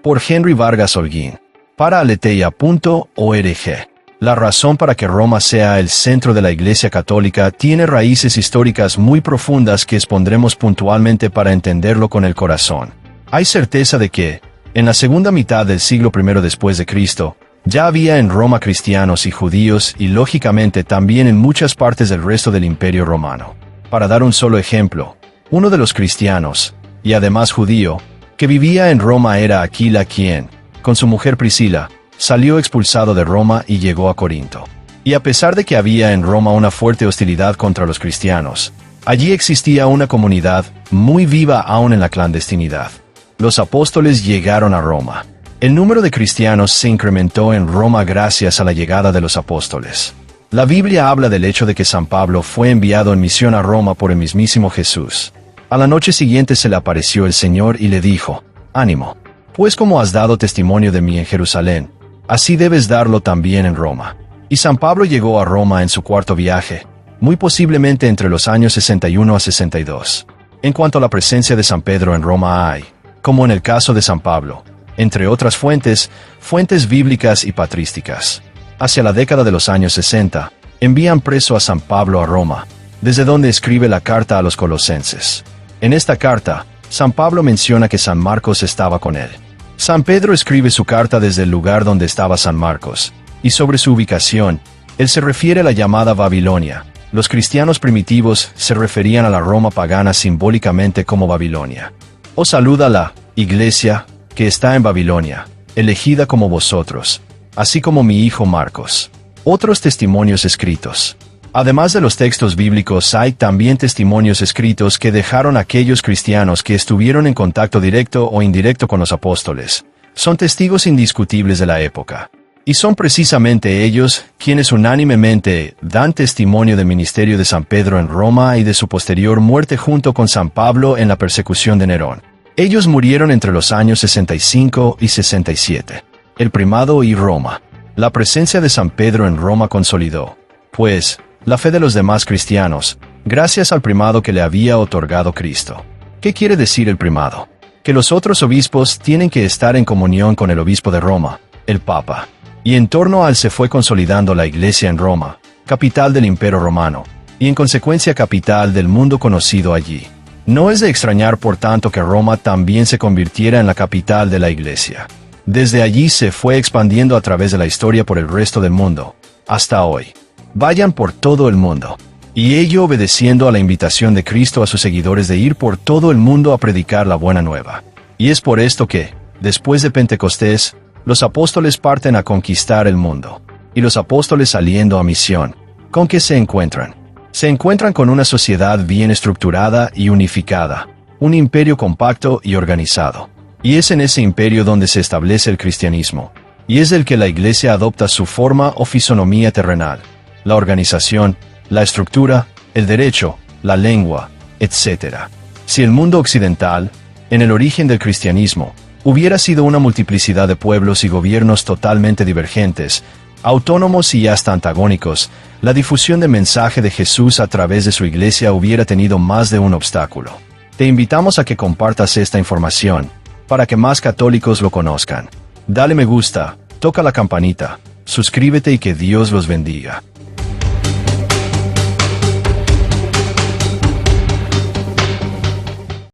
por Henry Vargas Holguín, para aleteia.org. La razón para que Roma sea el centro de la Iglesia Católica tiene raíces históricas muy profundas que expondremos puntualmente para entenderlo con el corazón. Hay certeza de que, en la segunda mitad del siglo I después de Cristo, ya había en Roma cristianos y judíos y lógicamente también en muchas partes del resto del Imperio Romano. Para dar un solo ejemplo, uno de los cristianos, y además judío, que vivía en Roma era Aquila quien, con su mujer Priscila, salió expulsado de Roma y llegó a Corinto. Y a pesar de que había en Roma una fuerte hostilidad contra los cristianos, allí existía una comunidad muy viva aún en la clandestinidad. Los apóstoles llegaron a Roma. El número de cristianos se incrementó en Roma gracias a la llegada de los apóstoles. La Biblia habla del hecho de que San Pablo fue enviado en misión a Roma por el mismísimo Jesús. A la noche siguiente se le apareció el Señor y le dijo: «Ánimo, pues como has dado testimonio de mí en Jerusalén, así debes darlo también en Roma». Y San Pablo llegó a Roma en su cuarto viaje, muy posiblemente entre los años 61 a 62. En cuanto a la presencia de San Pedro en Roma hay, como en el caso de San Pablo, entre otras fuentes bíblicas y patrísticas. Hacia la década de los años 60, envían preso a San Pablo a Roma, desde donde escribe la carta a los colosenses. En esta carta, San Pablo menciona que San Marcos estaba con él. San Pedro escribe su carta desde el lugar donde estaba San Marcos, y sobre su ubicación, él se refiere a la llamada Babilonia. Los cristianos primitivos se referían a la Roma pagana simbólicamente como Babilonia. Os saluda la Iglesia, que está en Babilonia, elegida como vosotros, así como mi hijo Marcos. Otros testimonios escritos. Además de los textos bíblicos, hay también testimonios escritos que dejaron aquellos cristianos que estuvieron en contacto directo o indirecto con los apóstoles. Son testigos indiscutibles de la época. Y son precisamente ellos quienes unánimemente dan testimonio del ministerio de San Pedro en Roma y de su posterior muerte junto con San Pablo en la persecución de Nerón. Ellos murieron entre los años 65 y 67. El primado y Roma. La presencia de San Pedro en Roma consolidó, pues, la fe de los demás cristianos, gracias al primado que le había otorgado Cristo. ¿Qué quiere decir el primado? Que los otros obispos tienen que estar en comunión con el obispo de Roma, el Papa. Y en torno a él se fue consolidando la Iglesia en Roma, capital del Imperio Romano, y en consecuencia capital del mundo conocido allí. No es de extrañar por tanto que Roma también se convirtiera en la capital de la Iglesia. Desde allí se fue expandiendo a través de la historia por el resto del mundo, hasta hoy. Vayan por todo el mundo. Y ello obedeciendo a la invitación de Cristo a sus seguidores de ir por todo el mundo a predicar la buena nueva. Y es por esto que, después de Pentecostés, los apóstoles parten a conquistar el mundo. Y los apóstoles saliendo a misión, ¿con qué se encuentran? Se encuentran con una sociedad bien estructurada y unificada, un imperio compacto y organizado. Y es en ese imperio donde se establece el cristianismo, y es del que la Iglesia adopta su forma o fisonomía terrenal. La organización, la estructura, el derecho, la lengua, etc. Si el mundo occidental, en el origen del cristianismo, hubiera sido una multiplicidad de pueblos y gobiernos totalmente divergentes, autónomos y hasta antagónicos, la difusión del mensaje de Jesús a través de su Iglesia hubiera tenido más de un obstáculo. Te invitamos a que compartas esta información, para que más católicos lo conozcan. Dale me gusta, toca la campanita, suscríbete y que Dios los bendiga.